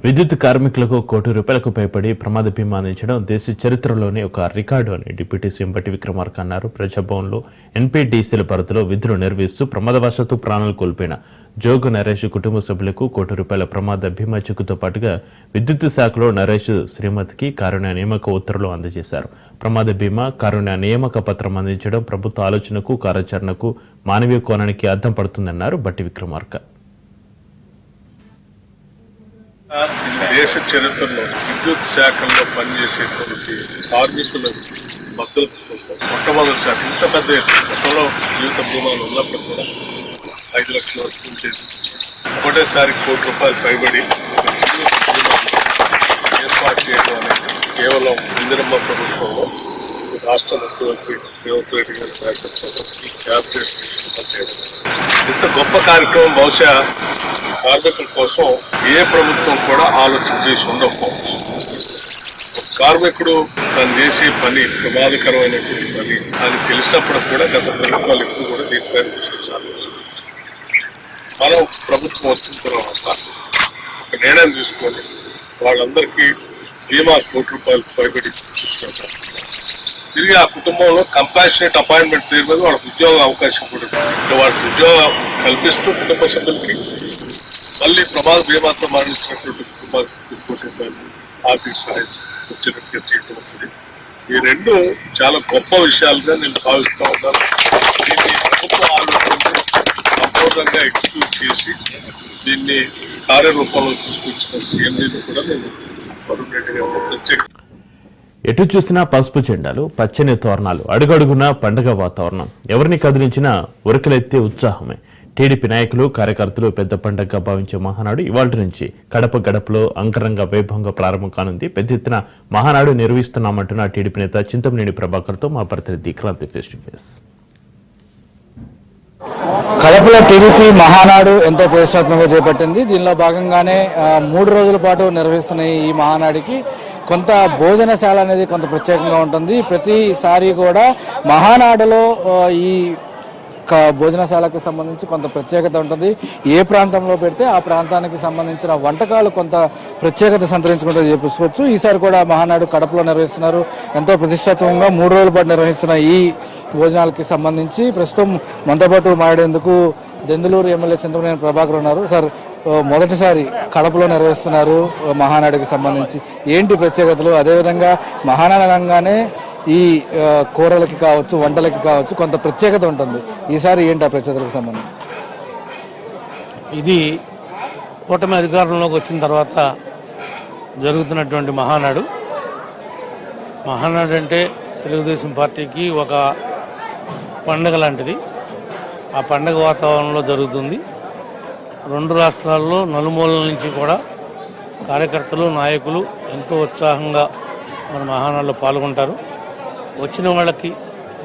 విద్యుత్ కార్మికులకు ₹1,00,00,000 పైబడి ప్రమాద బీమా అందించడం దేశ చరిత్రలోనే ఒక రికార్డు అని డిప్యూటీ సీఎం బట్టి విక్రమార్క అన్నారు. ప్రజాభవన్లో ఎన్పీడీసీల పరిధిలో విధులు నిర్వహిస్తూ ప్రమాదవశాత్తు ప్రాణాలు కోల్పోయిన జోగు నరేష్ కుటుంబ సభ్యులకు ₹1,00,00,000 ప్రమాద బీమా చెక్కుతో పాటుగా విద్యుత్ శాఖలో నరేష్ శ్రీమతికి కారుణ్య నియామక ఉత్తర్వులు అందజేశారు. ప్రమాద బీమా, కారుణ్య నియామక పత్రం అందించడం ప్రభుత్వ ఆలోచనకు, కార్యాచరణకు, మానవీయ కోణానికి అద్దం పడుతుందన్నారు బట్టి విక్రమార్క. దేశ చరిత్రలో విద్యుత్ శాఖల్లో పనిచేసేటువంటి కార్మికుల భద్రత కోసం మొట్టమొదటిసారి ఇంత పెద్ద గతంలో జీవిత బీమాలు ఉన్నప్పుడు కూడా 5 లక్షల వరకు చేసి ఒకటేసారి ₹1,00,00,000 పైబడి ఏర్పాటు చేయడం అనేది కేవలం ఇందిరమ్మ ప్రభుత్వంలో రాష్ట్ర ముఖ్యమంత్రి రేవంత్ రెడ్డి గారి నాయకత్వంలో క్యాబినెట్ ఇంత గొప్ప కార్యక్రమం బహుశా కార్మికుల కోసం ఏ ప్రభుత్వం కూడా ఆలోచన చేసి ఉండకపోవచ్చు. కార్మికుడు తను చేసే పని ప్రమాదకరమైనటువంటి పని అని తెలిసినప్పుడు కూడా గత ప్రభుత్వాలు ఎక్కువ కూడా దీనిపై దృష్టి సాధించారు. మనం ప్రభుత్వం వచ్చిన తర్వాత ఒక నిర్ణయం తీసుకొని వాళ్ళందరికీ బీమా ₹1,00,00,000 పైబడి తీసుకుంటారు. తిరిగి ఆ కుటుంబంలో కంపాషనేట్ అపాయింట్మెంట్ పేరు మీద వాళ్ళకి ఉద్యోగ అవకాశం కూడా వాళ్ళకి ఉద్యోగం కల్పిస్తూ కుటుంబ సభ్యులకి మళ్ళీ ప్రమాద బీమాతో మరణించినటువంటి కుటుంబానికి ఆర్థిక సహాయం వచ్చినట్టు చేయడం ఉంటుంది. ఈ రెండు చాలా గొప్ప విషయాలుగా నేను భావిస్తూ ఉన్నాను. దీన్ని ప్రభుత్వ ఆలోచనలు సంపూర్ణంగా ఎగ్జిక్యూట్ చేసి దీన్ని కార్యరూపంలో తీసుకొచ్చిన సీఎండీని కూడా నేను ప్రత్యేక ఎటు చూసినా పసుపు జెండాలు, పచ్చని తోరణాలు, అడుగడుగునా పండుగ వాతావరణం. ఎవరిని కదిలించినా ఉరకలెత్తే ఉత్సాహమే. టీడీపీ నాయకులు, కార్యకర్తలు పెద్ద పండుగగా భావించే మహానాడు ఇవాళ నుంచి కడప గడపలో అంగరంగ వైభవంగా ప్రారంభం కానుంది. పెద్ద ఎత్తున మహానాడు నిర్వహిస్తున్నామంటున్న టీడీపీ నేత చింతమనేని ప్రభాకర్తో మా ప్రతినిధి క్రాంతి ఫేస్ టు ఫేస్. కడపలో టీడీపీ మహానాడు ఎంతో ప్రతిష్టాత్మకంగా చేపట్టింది. దీనిలో భాగంగానే 3 రోజుల పాటు నిర్వహిస్తున్న ఈ మహానాడికి కొంత భోజనశాల అనేది కొంత ప్రత్యేకంగా ఉంటుంది. ప్రతిసారి కూడా మహానాడులో ఈ భోజనశాలకు సంబంధించి కొంత ప్రత్యేకత ఉంటుంది. ఏ ప్రాంతంలో పెడితే ఆ ప్రాంతానికి సంబంధించిన వంటకాలు కొంత ప్రత్యేకత సంతరించుకుంటే చెప్పుకోవచ్చు. ఈసారి కూడా మహానాడు కడపలో నిర్వహిస్తున్నారు. ఎంతో ప్రతిష్టాత్మకంగా 3 రోజుల పాటు నిర్వహిస్తున్న ఈ భోజనాలకి సంబంధించి ప్రస్తుతం మనతో పాటు మాట్లాడేందుకు దెందులూరు ఎమ్మెల్యే చింతమనేని ప్రభాకర్ ఉన్నారు. సార్, మొదటిసారి కడపలో నిర్వహిస్తున్నారు మహానాడుకి సంబంధించి ఏంటి ప్రత్యేకతలు? అదేవిధంగా మహానాడు అనగానే ఈ కూరలకి కావచ్చు, వంటలకి కావచ్చు కొంత ప్రత్యేకత ఉంటుంది. ఈసారి ఏంటి ఆ ప్రత్యేకతలకు సంబంధించి? ఇది కూటమి అధికారంలోకి వచ్చిన తర్వాత జరుగుతున్నటువంటి మహానాడు అంటే తెలుగుదేశం పార్టీకి ఒక పండగ లాంటిది. ఆ పండగ వాతావరణంలో జరుగుతుంది. 2 రాష్ట్రాల్లో నలుమూలల నుంచి కూడా కార్యకర్తలు, నాయకులు ఎంతో ఉత్సాహంగా మన మహానాడులో పాల్గొంటారు. వచ్చిన వాళ్ళకి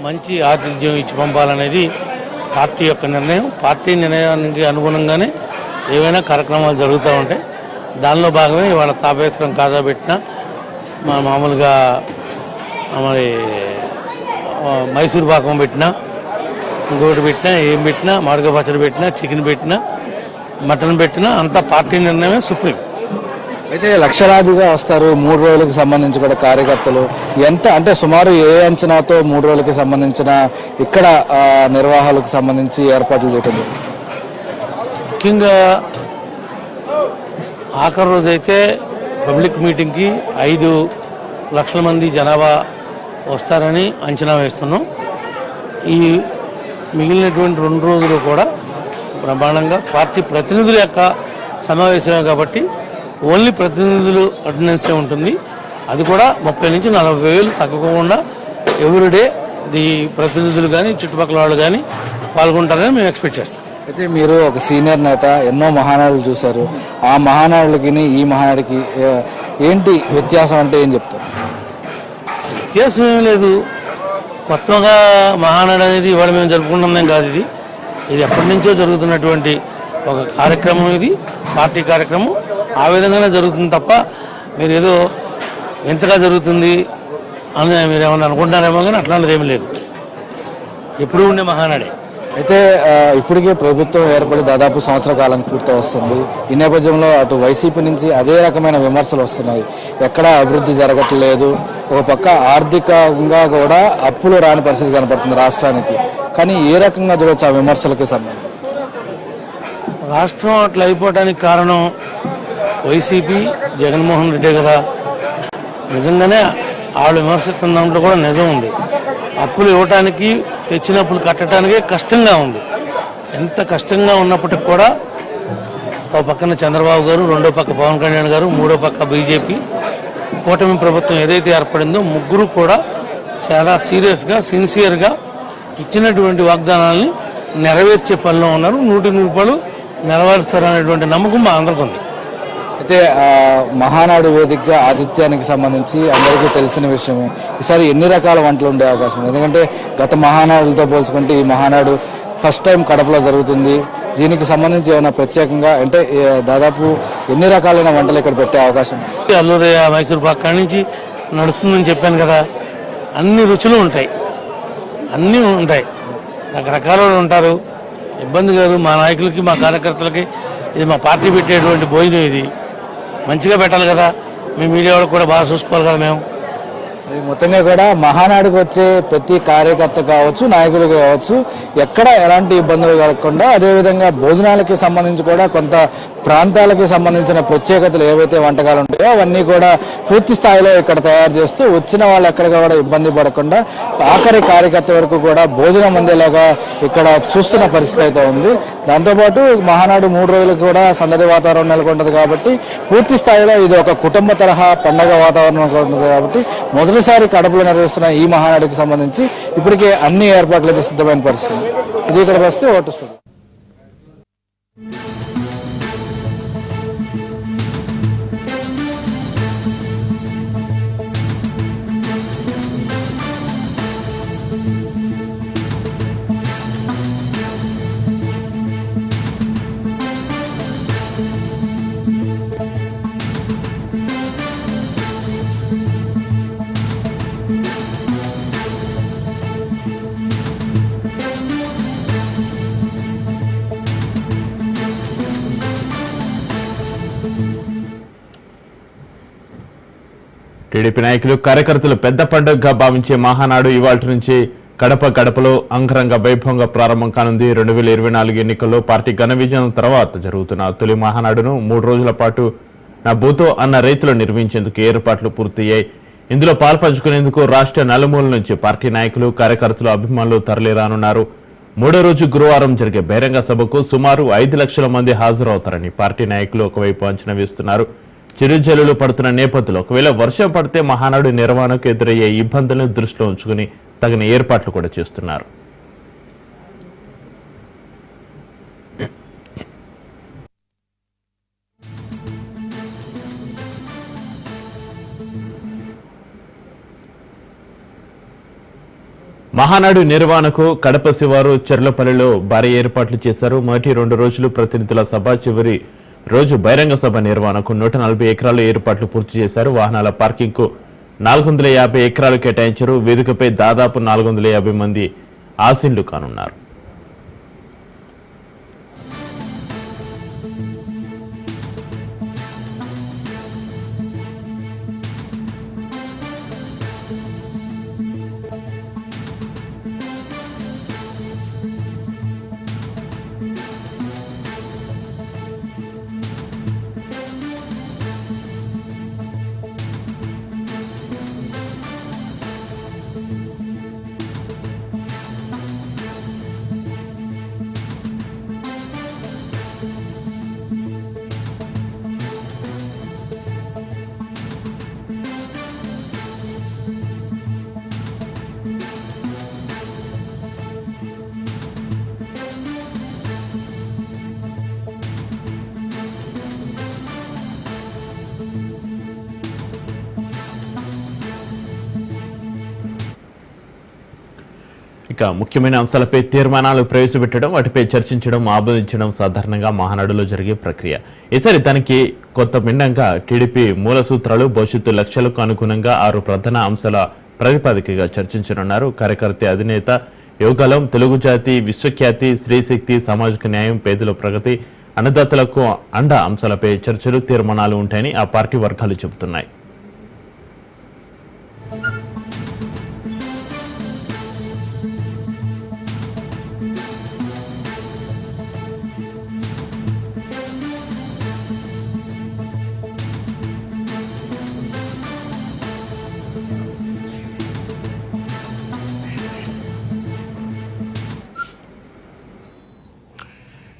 మంచి ఆతిథ్యం ఇచ్చి పంపాలనేది పార్టీ యొక్క నిర్ణయం. పార్టీ నిర్ణయానికి అనుగుణంగానే ఏవైనా కార్యక్రమాలు జరుగుతూ ఉంటాయి. దానిలో భాగమే ఇవాళ తాపేశ్వరం కాజా పెట్టిన, మామూలుగా మరి మైసూర్ పాకం పెట్టినా, ఇంకోటి పెట్టినా, ఏం పెట్టినా, మామిడికాయ పచ్చడి పెట్టినా, చికెన్ పెట్టినా, మటన్ పెట్టినా అంతా పార్టీ నిర్ణయమే సుప్రీం. అయితే లక్షలాదిగా వస్తారు 3 రోజులకు సంబంధించి కూడా కార్యకర్తలు. ఎంత అంటే సుమారు ఏ అంచనాతో 3 రోజులకి సంబంధించిన ఇక్కడ నిర్వాహాలకు సంబంధించి ఏర్పాట్లు చేయటం? ముఖ్యంగా ఆఖరి రోజైతే పబ్లిక్ మీటింగ్కి 5 లక్షల మంది జనాభా వస్తారని అంచనా వేస్తున్నాం. ఈ మిగిలినటువంటి 2 రోజులు కూడా బ్రహ్మాండంగా పార్టీ ప్రతినిధుల యొక్క సమావేశమే కాబట్టి ఓన్లీ ప్రతినిధులు అటెండెన్సే ఉంటుంది. అది కూడా 30 నుంచి 40 వేలు తగ్గకుండా ఎవ్రీడే ఈ ప్రతినిధులు కానీ చుట్టుపక్కల వాళ్ళు కానీ పాల్గొంటారని మేము ఎక్స్పెక్ట్ చేస్తాం. అయితే మీరు ఒక సీనియర్ నేత, ఎన్నో మహానాడులు చూశారు. ఆ మహానాడులకి ఈ మహానాడికి ఏంటి వ్యత్యాసం అంటే ఏం చెప్తారు? వ్యత్యాసం ఏం లేదు. కొత్తగా మహానాడు అనేది ఇవాళ మేము జరుపుకుంటున్నాం కాదు. ఇది ఎప్పటి నుంచో జరుగుతున్నటువంటి ఒక కార్యక్రమం. ఇది పార్టీ కార్యక్రమం. ఆ విధంగానే జరుగుతుంది తప్ప మీరు ఏదో ఎంతగా జరుగుతుంది అని మీరు ఏమన్నా అనుకుంటారేమో, కానీ అట్లాంటిది ఏమి లేదు. ఎప్పుడు ఉండే మహానాడే. అయితే ఇప్పటికే ప్రభుత్వం ఏర్పడి దాదాపు సంవత్సర కాలం పూర్తి వస్తుంది. ఈ నేపథ్యంలో అటు వైసీపీ నుంచి అదే రకమైన విమర్శలు వస్తున్నాయి. ఎక్కడా అభివృద్ధి జరగట్లేదు, ఒక పక్క ఆర్థికంగా కూడా అప్పులు రాని పరిస్థితి కనపడుతుంది రాష్ట్రానికి. కానీ ఏ రకంగా చూడొచ్చు ఆ విమర్శలకి సంబంధించి? రాష్ట్రం అట్లా అయిపోవడానికి కారణం వైసీపీ, జగన్మోహన్ రెడ్డి కదా. నిజంగానే వాళ్ళు విమర్శిస్తున్న దాంట్లో కూడా నిజం ఉంది. అప్పులు ఇవ్వటానికి, తెచ్చిన అప్పులు కట్టడానికే కష్టంగా ఉంది. ఎంత కష్టంగా ఉన్నప్పటికి కూడా ఒక పక్కన చంద్రబాబు గారు, రెండో పక్క పవన్ కళ్యాణ్ గారు, మూడో పక్క బీజేపీ కూటమి ప్రభుత్వం ఏదైతే ఏర్పడిందో ముగ్గురు కూడా చాలా సీరియస్గా, సిన్సియర్గా ఇచ్చినటువంటి వాగ్దానాలని నెరవేర్చే పనిలో ఉన్నారు. 100% నెరవేరుస్తారనేటువంటి నమ్మకం మా అందరికీ ఉంది. అయితే మహానాడు వేదికగా ఆతిథ్యానికి సంబంధించి అందరికీ తెలిసిన విషయమే. ఈసారి ఎన్ని రకాల వంటలు ఉండే అవకాశం ఉంది? ఎందుకంటే గత మహానాడులతో పోల్చుకుంటే ఈ మహానాడు ఫస్ట్ టైం కడపలో జరుగుతుంది. దీనికి సంబంధించి ఏమైనా ప్రత్యేకంగా అంటే దాదాపు ఎన్ని రకాలైన వంటలు ఇక్కడ పెట్టే అవకాశం? అల్లూరి మైసూర్ పాక్ కాడి నుంచి నడుస్తుందని చెప్పాను కదా. అన్ని రుచులు ఉంటాయి, అన్నీ ఉంటాయి, రకరకాల ఉంటారు. ఇబ్బంది కాదు మా నాయకులకి, మా కార్యకర్తలకి. ఇది మా పార్టీ పెట్టేటువంటి భోజనం, ఇది మంచిగా పెట్టాలి కదా. మీ మీడియా వాళ్ళకి కూడా బాగా చూసుకోవాలి కదా. మేము మొత్తంగా కూడా మహానాడుకు వచ్చే ప్రతి కార్యకర్త కావచ్చు, నాయకులు కావచ్చు, ఎక్కడ ఎలాంటి ఇబ్బందులు కలగకుండా, అదేవిధంగా భోజనాలకి సంబంధించి కూడా కొంత ప్రాంతాలకి సంబంధించిన ప్రత్యేకతలు ఏవైతే వంటకాలు ఉంటాయో అవన్నీ కూడా పూర్తి స్థాయిలో ఇక్కడ తయారు చేస్తూ వచ్చిన వాళ్ళు ఎక్కడ కూడా ఇబ్బంది పడకుండా ఆఖరి కార్యకర్త వరకు కూడా భోజనం అందేలాగా ఇక్కడ చూస్తున్న పరిస్థితి అయితే ఉంది. దాంతోపాటు మహానాడు 3 రోజులు కూడా సందడి వాతావరణం నెలకొంటుంది కాబట్టి పూర్తి స్థాయిలో ఇది ఒక కుటుంబ తరహా పండగ వాతావరణం ఉంటుంది కాబట్టి మొదటిసారి కడపలో నిర్వహిస్తున్న ఈ మహానాడుకి సంబంధించి ఇప్పటికే అన్ని ఏర్పాట్లు అయితే సిద్ధమైన పరిస్థితి. ఇది ఇక్కడ వస్తే ఓటు స్టూడియో. టీడీపీ నాయకులు, కార్యకర్తలు పెద్ద పండుగగా భావించే మహానాడు ఇవాళ నుంచి గడపలో అంగరంగ వైభవంగా ప్రారంభం కానుంది. 2024 ఎన్నికల్లో పార్టీ ఘన విజయం తర్వాత జరుగుతున్న తొలి మహానాడును 3 రోజుల పాటు నా బూతో అన్న రైతులు నిర్వహించేందుకు ఏర్పాట్లు పూర్తయ్యాయి. ఇందులో పాల్పంచుకునేందుకు రాష్ట్ర నలుమూల నుంచి పార్టీ నాయకులు, కార్యకర్తలు, అభిమానులు తరలిరానున్నారు. 3వ రోజు గురువారం జరిగే బహిరంగ సభకు సుమారు 5 లక్షల మంది హాజరవుతారని పార్టీ నాయకులు ఒకవైపు అంచనా వేస్తున్నారు. చిరుజల్లులు పడుతున్న నేపథ్యంలో ఒకవేళ వర్షం పడితే మహానాడు నిర్వహణకు ఎదురయ్యే ఇబ్బందులను దృష్టిలో ఉంచుకుని తగిన ఏర్పాట్లు కూడా చేస్తున్నారు. మహానాడు నిర్వహణకు కడప శివారు చెర్లపల్లిలో భారీ ఏర్పాట్లు చేశారు. మొదటి 2 రోజులు ప్రతినిధుల సభ, చివరి రోజు బహిరంగ సభ నిర్వహణకు 140 ఎకరాలు ఏర్పాట్లు పూర్తి చేశారు. వాహనాల పార్కింగ్ కు 450 ఎకరాలు కేటాయించారు. వేదికపై దాదాపు 450 మంది ఆసీనులు కానున్నారు. ఇక ముఖ్యమైన అంశాలపై తీర్మానాలు ప్రవేశపెట్టడం, వాటిపై చర్చించడం, ఆమోదించడం సాధారణంగా మహానాడులో జరిగే ప్రక్రియ. ఈసారి దానికి కొత్త భిన్నంగా టీడీపీ మూల సూత్రాలు, భవిష్యత్తు లక్ష్యాలకు అనుగుణంగా 6 ప్రధాన అంశాల ప్రతిపాదికగా చర్చించనున్నారు. కార్యకర్త అధినేత యోగాలం, తెలుగు జాతి విశ్వఖ్యాతి, స్త్రీశక్తి, సామాజిక న్యాయం, పేదల ప్రగతి, అన్నదాతలకు అండ అంశాలపై చర్చలు, తీర్మానాలు ఉంటాయని ఆ పార్టీ వర్గాలు చెబుతున్నాయి.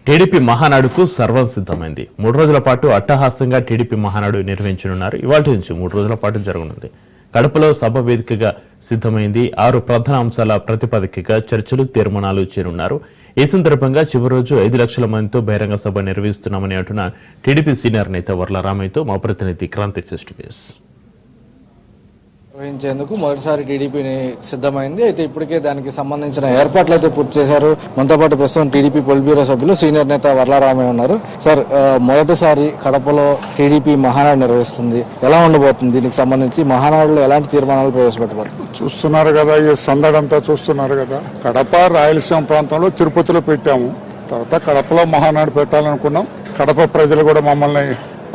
టీడీపీ మహానాడుకు సర్వం సిద్ధమైంది. 3 రోజుల పాటు అట్టహాసంగా టీడీపీ మహానాడు నిర్వహించనున్నారు. ఇవాటి నుంచి 3 రోజుల పాటు జరగనుంది. కడపలో సభ వేదికగా సిద్ధమైంది. 6 ప్రధాన అంశాల ప్రతిపాదికగా చర్చలు, తీర్మానాలు చేరున్నారు. ఈ సందర్భంగా చివరి రోజు 5 లక్షల మందితో బహిరంగ సభ నిర్వహిస్తున్నామని అంటున్న టీడీపీ సీనియర్ నేత వర్ల రామయ్యతో మా ప్రతినిధి క్రాంతి ఫేస్ టు ఫేస్. నిర్వహించేందుకు మొదటిసారి టీడీపీని సిద్ధమైంది. అయితే ఇప్పటికే దానికి సంబంధించిన ఏర్పాట్లు అయితే పూర్తి చేశారు. మనతో పాటు ప్రస్తుతం టీడీపీ పొలిట్ బ్యూరో సభ్యులు సీనియర్ నేత వర్లారామయ్య ఉన్నారు. సార్, మొదటిసారి కడపలో టీడీపీ మహానాడు నిర్వహిస్తుంది. ఎలా ఉండబోతుంది? దీనికి సంబంధించి మహానాడులో ఎలాంటి తీర్మానాలు ప్రవేశపెట్టబోతుంది? చూస్తున్నారు కదా, ఈ సందడంతా చూస్తున్నారు కదా. కడప, రాయలసీమ ప్రాంతంలో తిరుపతిలో పెట్టాము. తర్వాత కడపలో మహానాడు పెట్టాలనుకున్నాం. కడప ప్రజలు కూడా మమ్మల్ని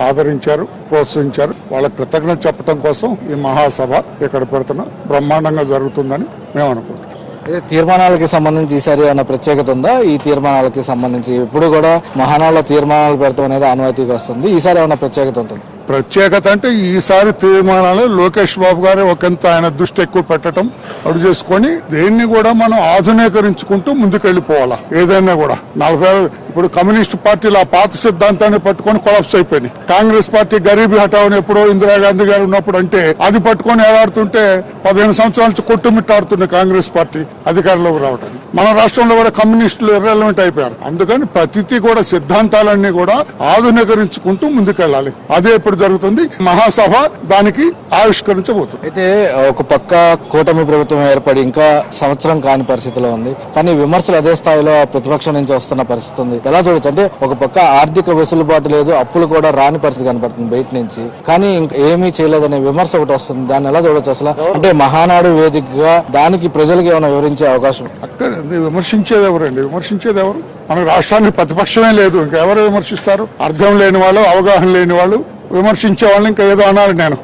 ఆదరించారు, ప్రోత్సహించారు. వాళ్ళకి కృతజ్ఞత చెప్పడం కోసం ఈ మహాసభ ఇక్కడ పెడుతున్నాం. బ్రహ్మాండంగా జరుగుతుందని మేము అనుకుంటున్నాం. తీర్మానాలకి సంబంధించి ఈసారి ఏమైనా ప్రత్యేకత ఉందా? ఈ తీర్మానాలకి సంబంధించి ఇప్పుడు కూడా మహానాడులో తీర్మానాలు పెడతాం అనేది ఆనవాయితీగా వస్తుంది. ఈసారి ఏమైనా ప్రత్యేకత ఉంటుంది? ప్రత్యేకత అంటే ఈసారి తీర్మానాలు లోకేష్ బాబు గారు ఒకంత ఆయన దృష్టి ఎక్కువ పెట్టడం అడు చేసుకొని దేన్ని కూడా మనం ఆధునీకరించుకుంటూ ముందుకెళ్లిపోవాలా. ఏదైనా కూడా 40 ఇప్పుడు కమ్యూనిస్ట్ పార్టీలు ఆ పాత సిద్ధాంతాన్ని పట్టుకొని కొలాప్స్ అయిపోయినాయి. కాంగ్రెస్ పార్టీ గరీబీ హఠావని ఎప్పుడో ఇందిరాగాంధీ గారు ఉన్నప్పుడు అంటే అది పట్టుకొని ఏలాడుతుంటే 15 సంవత్సరాల నుంచి కొట్టుమిట్టాడుతుంది కాంగ్రెస్ పార్టీ అధికారంలోకి రావడానికి. మన రాష్ట్రంలో కూడా కమ్యూనిస్టులు ఇర్రెలవెంట్ అయిపోయారు. అందుకని ప్రతిదీ కూడా సిద్ధాంతాలన్నీ కూడా ఆధునీకరించుకుంటూ ముందుకెళ్లాలి. అదే ఇప్పుడు జరుగుతుంది. మహాసభ దానికి ఆవిష్కరించబోతుంది. అయితే ఒక పక్క కూటమి ప్రభుత్వం ఏర్పడి ఇంకా సంవత్సరం కాని పరిస్థితిలో ఉంది. కానీ విమర్శలు అదే స్థాయిలో ప్రతిపక్షం నుంచి వస్తున్న పరిస్థితి ఉంది. ఎలా చూడొచ్చు అంటే ఒక పక్క ఆర్థిక వెసులుబాటు లేదు, అప్పులు కూడా రాని పరిస్థితి కనపడుతుంది బయట నుంచి. కానీ ఇంకా ఏమీ చేయలేదనే విమర్శ ఒకటి వస్తుంది. దాన్ని ఎలా చూడొచ్చు అసలు? అంటే మహానాడు వేదికగా దానికి ప్రజలకు ఏమైనా వివరించే అవకాశం? అక్కడ విమర్శించేది ఎవరండి? విమర్శించేది ఎవరు? మన రాష్ట్రానికి ప్రతిపక్షమే లేదు. ఇంకెవరు విమర్శిస్తారు? అర్థం లేని వాళ్ళు, అవగాహన లేని వాళ్ళు విమర్శించే వాళ్ళని ఇంకా ఏదో అనాలి. నేను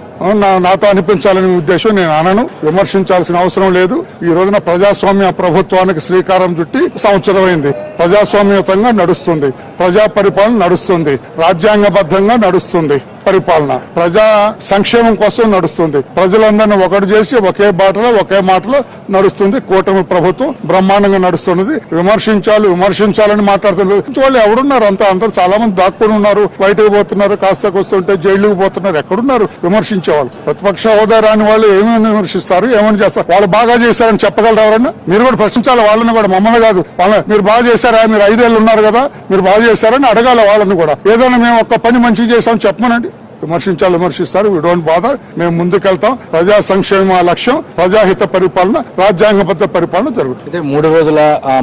నాతో అనిపించాలనే ఉద్దేశం నేను అనను. విమర్శించాల్సిన అవసరం లేదు. ఈ రోజున ప్రజాస్వామ్య ప్రభుత్వానికి శ్రీకారం చుట్టి సంవత్సరం అయింది. ప్రజాస్వామ్యతంగా నడుస్తుంది, ప్రజా పరిపాలన నడుస్తుంది, రాజ్యాంగబద్ధంగా నడుస్తుంది పరిపాలన, ప్రజా సంక్షేమం కోసం నడుస్తుంది. ప్రజలందరినీ ఒకటి చేసి ఒకే బాటలో ఒకే మాటలో నడుస్తుంది కూటమి ప్రభుత్వం. బ్రహ్మాండంగా నడుస్తున్నది. విమర్శించాలని మాట్లాడుతున్నారు. వాళ్ళు ఎవరున్నారు? అందరూ చాలా మంది దాక్కుని ఉన్నారు, బయటకు పోతున్నారు, కాస్త వస్తుంటే జైలుకు పోతున్నారు. ఎక్కడున్నారు విమర్శించేవాళ్ళు? ప్రతిపక్ష హోదా రాని వాళ్ళు ఏమేమి విమర్శిస్తారు, ఏమని చేస్తారు? వాళ్ళు బాగా చేశారని చెప్పగలరు ఎవరన్నా? మీరు కూడా ప్రశ్నించాలి వాళ్ళని కూడా, మమ్మల్ని కాదు. మీరు బాగా చేశారా, మీరు 5 ఏళ్ళు ఉన్నారు కదా, మీరు బాగా చేశారని అడగాలి వాళ్ళని కూడా. ఏదైనా మేము ఒక్క పని మంచిగా చేశామని చెప్పమనండి. విమర్శిస్తారు. We don't bother. మేము ముందుకెళ్తాం. ప్రజా సంక్షేమ లక్ష్యం, ప్రజాహిత పరిపాలన, రాజ్యాంగబద్ధ పరిపాలన జరుగుతుంది. 3 రోజుల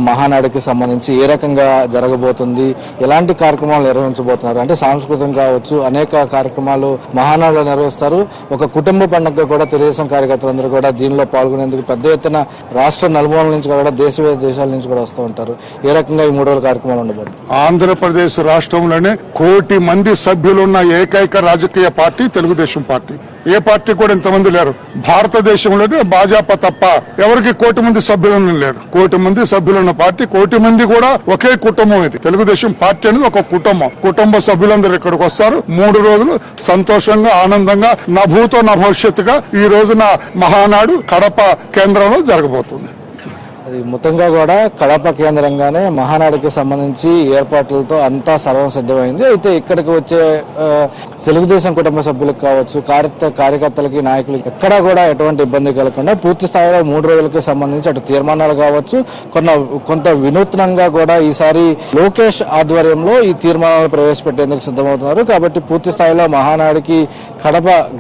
మహానాడుకి సంబంధించి ఏ రకంగా జరగబోతుంది, ఎలాంటి కార్యక్రమాలు నిర్వహించబోతున్నారు? అంటే సాంస్కృతికం కావచ్చు, అనేక కార్యక్రమాలు మహానాడులో నిర్వహిస్తారు. ఒక కుటుంబ పండుగ కూడా తెలుగుదేశం కార్యకర్తలందరూ కూడా దీనిలో పాల్గొనేందుకు పెద్ద ఎత్తున రాష్ట్ర నలుమూలల నుంచి కూడా దేశాల నుంచి కూడా వస్తూ ఉంటారు. ఏ రకంగా ఈ 3 రోజుల కార్యక్రమాలు ఉండబోతుంది? ఆంధ్రప్రదేశ్ రాష్ట్రంలోనే 1 కోటి మంది సభ్యులున్న ఏకైక రాజకీయ పార్టీ తెలుగుదేశం పార్టీ. ఏ పార్టీ కూడా ఇంతమంది లేరు భారతదేశంలోనే. భాజపా తప్ప ఎవరికి 1 కోటి మంది సభ్యులను లేరు. 1 కోటి మంది సభ్యులున్న పార్టీ, 1 కోటి మంది కూడా ఒకే కుటుంబం. ఇది తెలుగుదేశం పార్టీ అనేది ఒక కుటుంబం. కుటుంబ సభ్యులందరూ ఇక్కడికి వస్తారు. 3 రోజులు సంతోషంగా, ఆనందంగా, నా భూతో నా భవిష్యత్తుగా ఈ రోజున మహానాడు కడప కేంద్రంలో జరగబోతుంది. అది మొత్తంగా కూడా కడప కేంద్రంగానే మహానాడుకి సంబంధించి ఏర్పాట్లతో అంతా సర్వం సిద్ధమైంది. అయితే ఇక్కడికి వచ్చే తెలుగుదేశం కుటుంబ సభ్యులకు కావచ్చు, కార్యకర్తలకి, నాయకులకి ఎక్కడా కూడా ఎటువంటి ఇబ్బంది కలగకుండా పూర్తి స్థాయిలో 3 రోజులకి సంబంధించి అటు తీర్మానాలు కావచ్చు, కొంత వినూత్నంగా కూడా ఈసారి లోకేష్ ఆధ్వర్యంలో ఈ తీర్మానాలు ప్రవేశపెట్టేందుకు సిద్ధమవుతున్నారు. కాబట్టి పూర్తి స్థాయిలో మహానాడుకి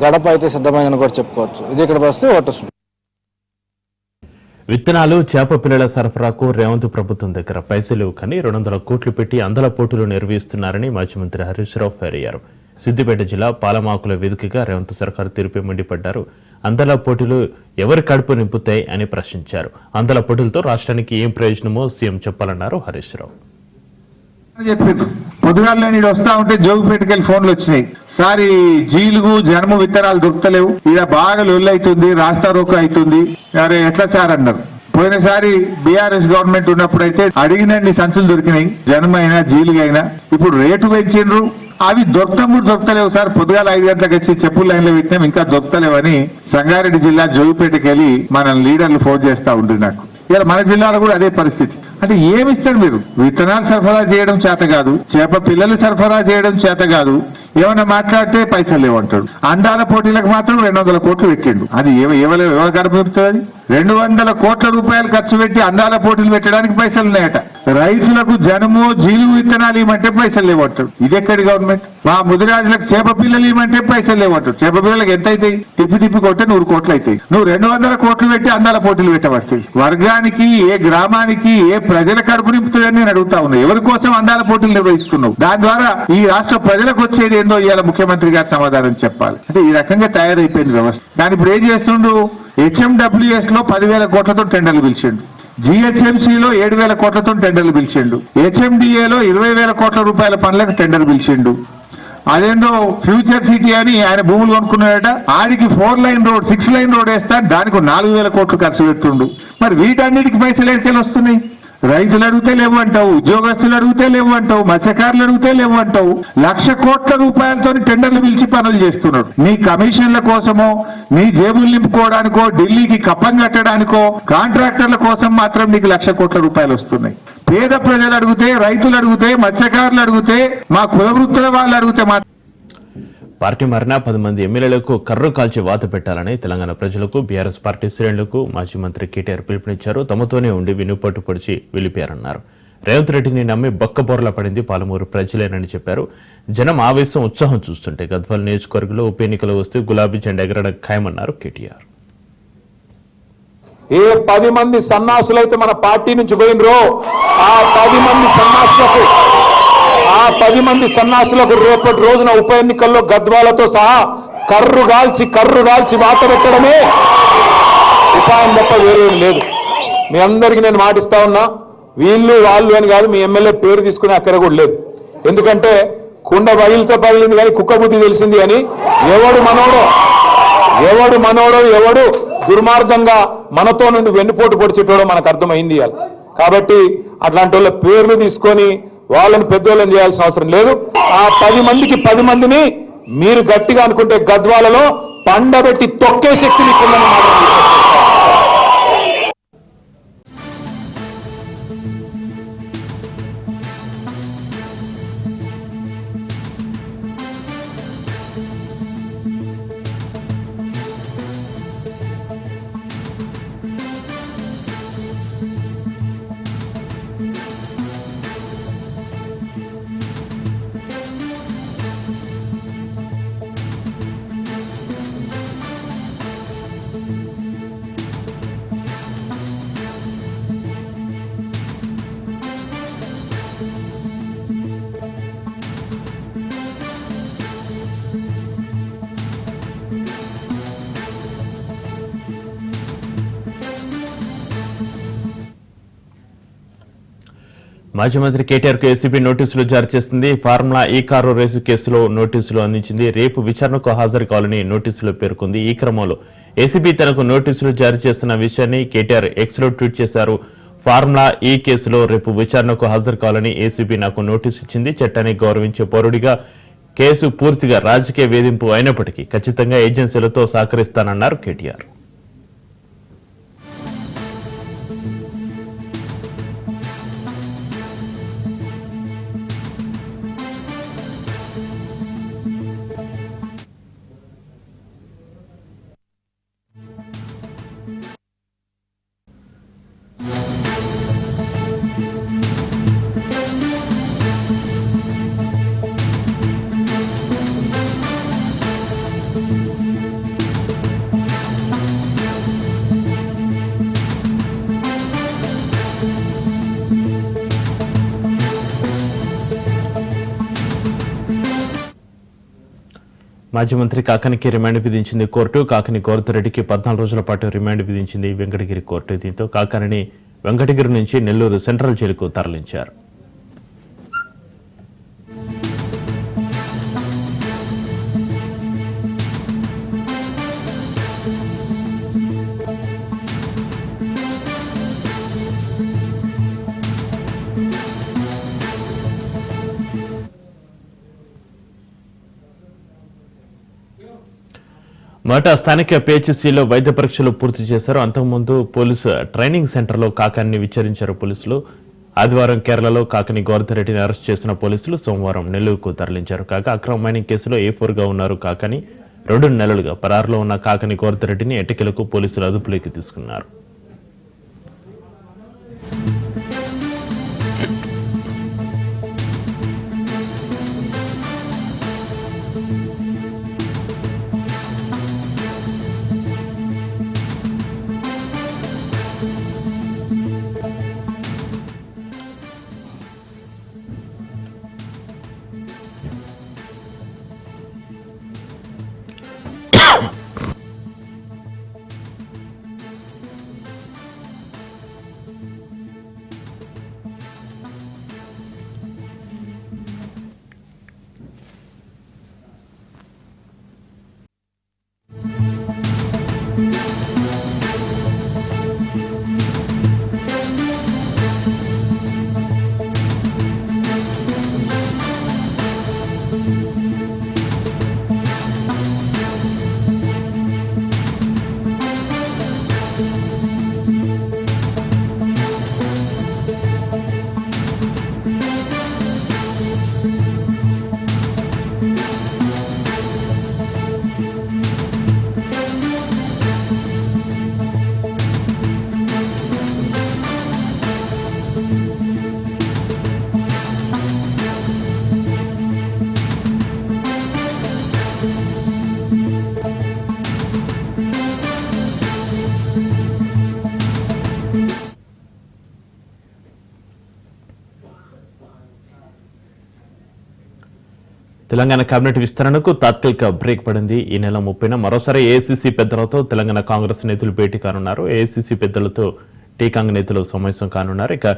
గడప అయితే సిద్ధమైందని కూడా చెప్పుకోవచ్చు. ఇది ఇక్కడ వస్తే ఓటర్స్. విత్తనాలు, చేప పిల్లల సరఫరాకు రేవంత్ ప్రభుత్వం దగ్గర పైసలు కానీ 200 కోట్లు పెట్టి అందల పోటీలు నిర్వహిస్తున్నారని మాజీ మంత్రి హరీష్ రావు ఫైర్ అయ్యారు. సిద్దిపేట జిల్లా పాలమాకుల వేదికగా రేవంత్ సర్కారు తీరుపై మండిపడ్డారు. అంతలా పోటీలు ఎవరి కడుపు నింపుతాయి అని ప్రశ్నించారు. అంతలా పోటీలతో రాష్ట్రానికి ఏం ప్రయోజనమో సీఎం చెప్పాలన్నారు హరీష్ రావు. చెప్పిండు పొద్దుగాల నేను వస్తా ఉంటే జోగిపేటకెళ్ళి ఫోన్లు వచ్చినాయి. సార్ ఈ జీలుగు జన్మ విత్తనాలు దొరుకుతలేవు, ఇలా బాగా లొల్లు అవుతుంది, రాస్తా రోక అవుతుంది, అరే ఎట్లా సార్ అన్నారు. పోయినసారి బీఆర్ఎస్ గవర్నమెంట్ ఉన్నప్పుడైతే అడిగినండి సంచులు దొరికినాయి, జన్మైనా జీలుగైనా. ఇప్పుడు రేటు పెంచిండ్రు, అవి దొరకలేవు సార్. పొద్దుగాల 5 గంటలకు వచ్చి చెప్పులు లైన్లో పెట్టినాం, ఇంకా దొరకలేవని సంగారెడ్డి జిల్లా జోగిపేటకెళ్ళి మన లీడర్లు ఫోన్ చేస్తా ఉండ్రు నాకు. ఇలా మన జిల్లాలో కూడా అదే పరిస్థితి. అంటే ఏమిస్తారు మీరు? విత్తనాలు సరఫరా చేయడం చేత కాదు, చేప పిల్లలు సరఫరా చేయడం చేత కాదు, ఏమైనా మాట్లాడితే పైసలు లేవంటాడు. అందాల పోటీలకు మాత్రం 200 కోట్లు పెట్టిండు. అది ఎవరు గడపడుతుంది? 200 కోట్ల రూపాయలు ఖర్చు పెట్టి అందాల పోటీలు పెట్టడానికి పైసలు ఉన్నాయట. రైతులకు జనము జీలుగు విత్తనాలు ఇవ్వమంటే పైసలు లేవంటాడు. ఇది ఎక్కడి గవర్నమెంట్? మా ముదిరాజులకు చేప పిల్లలు ఇవ్వమంటే పైసలు లేవంటాడు. చేప పిల్లలకు ఎంత అవుతాయి? తిప్పి కొట్టే 100 కోట్లు అవుతాయి. నువ్వు 200 కోట్లు పెట్టి అందాల పోటీలు పెట్టబడతాయి. వర్గానికి, ఏ గ్రామానికి, ఏ ప్రజల కడుపు నింపుతుందని నేను అడుగుతా ఉన్నా. ఎవరి కోసం అందాల పోటీలు నిర్వహిస్తున్నావు? దాని ద్వారా ఈ రాష్ట్ర ప్రజలకు వచ్చేది ఏందో ఇవాళ ముఖ్యమంత్రి గారు సమాధానం చెప్పాలి. అంటే ఈ రకంగా తయారైపోయింది వ్యవస్థ. దాని ఇప్పుడు ఏం చేస్తుండు? HMWS లో 10,000 కోట్లతో టెండర్లు పిలిచిండు, GHMCలో 7,000 కోట్లతో టెండర్లు పిలిచిండు, HMDAలో 20,000 కోట్ల రూపాయల పనులకు టెండర్ పిలిచిండు. అదేందో ఫ్యూచర్ సిటీ అని ఆయన భూములు కొనుక్కున్నాడట, ఆడికి 4 లైన్ రోడ్ 6 లైన్ రోడ్ వేస్తా, దానికి 4,000 కోట్లు ఖర్చు పెడుతుండు. మరి వీటన్నిటికి పైసలు ఎక్కడికి వస్తున్నాయి? రైతులు అడిగితే లేవు అంటావు, ఉద్యోగస్తులు అడిగితే లేవు అంటావు, మత్స్యకారులు అడిగితే లేవు అంటావు. 1,00,000 కోట్ల రూపాయలతో టెండర్లు పిలిచి పనులు చేస్తున్నాడు. నీ కమిషన్ల కోసమో, నీ జేబులు నింపుకోవడానికో, ఢిల్లీకి కప్పం కట్టడానికో, కాంట్రాక్టర్ల కోసం మాత్రం నీకు 1,00,000 కోట్ల రూపాయలు వస్తున్నాయి. పేద ప్రజలు అడిగితే, రైతులు అడిగితే, మత్స్యకారులు అడిగితే, మా కుల వృత్తుల వాళ్ళు అడిగితే మాత్రం పార్టీ మారిన 10 మంది ఎమ్మెల్యేలకు కర్రు కాల్చి వాత పెట్టాలని తెలంగాణ ప్రజలకు బీఆర్ఎస్ పార్టీ శ్రేణులకు మాజీ మంత్రి కేటీఆర్ పిలుపునిచ్చారు. తమతోనే ఉండి వెన్నుపోటు పొడిచి వెళ్ళిపోయారన్నారు. రేవంత్ రెడ్డిని నమ్మి బొక్కబోర్లా పడింది పాలమూరు ప్రజలేనని చెప్పారు. జనం ఆవేశం, ఉత్సాహం చూస్తుంటే గద్వాల నియోజకవర్గంలో ఉప ఎన్నికలు వస్తే గులాబీ జెండా ఎగరడం ఖాయమన్నారు కేటీఆర్. ఏ 10 మంది సన్నాసులైతే మన పార్టీ నుంచి పోయినరో ఆ 10 మంది సన్నాసులకు రేపటి రోజున ఉప ఎన్నికల్లో గద్వాలతో సహా కర్రు కాల్చి వాత పెట్టడమే ఉపాయం తప్ప వేరేం లేదు. మీ అందరికీ నేను మాటిస్తా ఉన్నా, వీళ్ళు వాళ్ళు అని కాదు, మీ ఎమ్మెల్యే పేరు తీసుకునే అక్కర కూడా లేదు. ఎందుకంటే కుండ పగిలింది కానీ కుక్క బుద్ధి తెలిసింది అని ఎవడు మనోడో ఎవడు దుర్మార్గంగా మనతో నుండి వెన్నుపోటు పొడిచేటోడో మనకు అర్థమైంది. కాబట్టి అట్లాంటి వాళ్ళ పేర్లు తీసుకొని వాళ్ళని పెద్దోళ్ళని చేయాల్సిన అవసరం లేదు. ఆ 10 మందికి 10 మందిని మీరు గట్టిగా అనుకుంటే గద్వాలలో పండబెట్టి తొక్కే శక్తి మీకుందని మాజీ మంత్రి కేటీఆర్ కు ఏసీబీ నోటీసులు జారీ చేసింది. ఫార్ములా ఈ కారు రేసు కేసులో నోటీసులు అందించింది. రేపు విచారణకు హాజరు కావాలని నోటీసులో పేర్కొంది. ఈ క్రమంలో ఏసీబీ తనకు నోటీసులు జారీ చేస్తున్న విషయాన్ని కేటీఆర్ ఎక్స్ లో ట్వీట్ చేశారు. ఫార్ములా ఈ కేసులో రేపు విచారణకు హాజరు కావాలని ఏసీబీ నాకు నోటీసు ఇచ్చింది. చట్టాన్ని గౌరవించే పౌరుడిగా కేసు పూర్తిగా రాజకీయ వేధింపు అయినప్పటికీ ఖచ్చితంగా ఏజెన్సీలతో సహకరిస్తానన్నారు కేటీఆర్. మాజీ మంత్రి కాకానికి రిమాండ్ విధించింది కోర్టు. కాకాని గోవర్ధన్రెడ్డికి 14 రోజుల పాటు రిమాండ్ విధించింది వెంకటగిరి కోర్టు. దీంతో కాకానిని వెంకటగిరి నుంచి నెల్లూరు సెంట్రల్ జైలుకు తరలించారు. మొదట స్థానిక పిహెచ్సిలో వైద్య పరీక్షలు పూర్తి చేశారు. అంతకుముందు పోలీసు ట్రైనింగ్ సెంటర్లో కాకాని విచారించారు పోలీసులు. ఆదివారం కేరళలో కాకాని గోవర్ధన్రెడ్డిని అరెస్ట్ చేసిన పోలీసులు సోమవారం నెల్లూరుకు తరలించారు. కాగా అక్రమ మైనింగ్ కేసులో A4గా ఉన్నారు కాకాని. 2 నెలలుగా పరారులో ఉన్న కాకాని గోవర్ధన్రెడ్డిని ఎట్టకేలకు పోలీసులు అదుపులోకి తీసుకున్నారు. తెలంగాణ కేబినెట్ విస్తరణకు తాత్కాలిక బ్రేక్ పడింది. ఈ నెల 30న మరోసారి ఏఐసీసీ పెద్దలతో తెలంగాణ కాంగ్రెస్ నేతలు భేటీ కానున్నారు. ఏఐసీసీ పెద్దలతో టీకాంగ్ నేతలు సమావేశం కానున్నారు. ఇక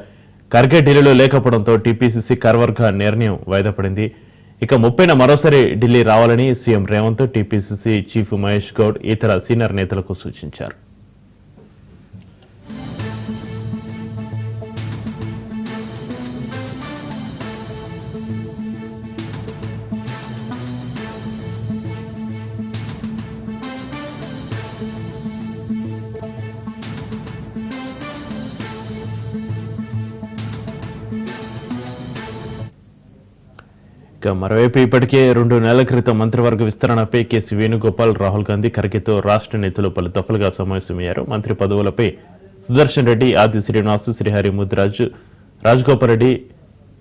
ఖర్గే ఢిల్లీలో లేకపోవడంతో టీపీసీసీ కార్యవర్గ నిర్ణయం వాయిదా పడింది. ఇక 30న మరోసారి ఢిల్లీ రావాలని CM Revanth TPCC chief Mahesh Goud ఇతర సీనియర్ నేతలకు సూచించారు. ఇక మరోవైపు ఇప్పటికే 2 నెలల క్రితం మంత్రివర్గ విస్తరణపై కేసీ వేణుగోపాల్, రాహుల్ గాంధీ, ఖర్గేతో రాష్ట్ర నేతలు పలు దఫలుగా సమావేశమయ్యారు. మంత్రి పదవులపై సుదర్శన్ రెడ్డి, ఆది శ్రీనివాస్, శ్రీహరి ముద్రాజ్, రాజగోపాల్ రెడ్డి,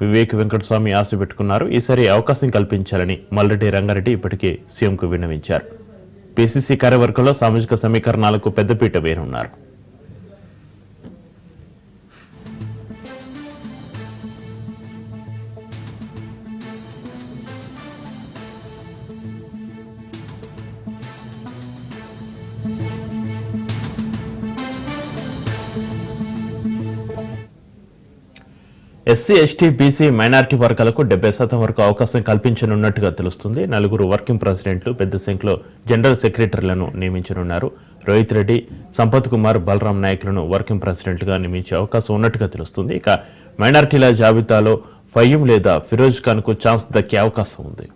వివేక్ వెంకటస్వామి ఆశ పెట్టుకున్నారు. ఈసారి అవకాశం కల్పించాలని మల్రెడ్డి రంగారెడ్డి ఇప్పటికే సీఎంకు విన్నవించారు. పీసీసీ కార్యవర్గంలో సామాజిక సమీకరణాలకు పెద్దపీట వేయనున్నారు. ఎస్సీ, ఎస్టీ, బీసీ, మైనారిటీ వర్గాలకు 70% వరకు అవకాశం కల్పించనున్నట్టుగా తెలుస్తుంది. 4 వర్కింగ్ ప్రెసిడెంట్లు, పెద్ద సంఖ్యలో జనరల్ సెక్రటరీలను నియమించనున్నారు. రోహిత్ రెడ్డి, సంపత్ కుమార్, బలరాం నాయకులను వర్కింగ్ ప్రెసిడెంట్గా నియమించే అవకాశం ఉన్నట్టుగా తెలుస్తుంది. ఇక మైనారిటీల జాబితాలో ఫయ్యూం లేదా ఫిరోజ్ ఖాన్కు ఛాన్స్ దక్కే అవకాశం ఉంది.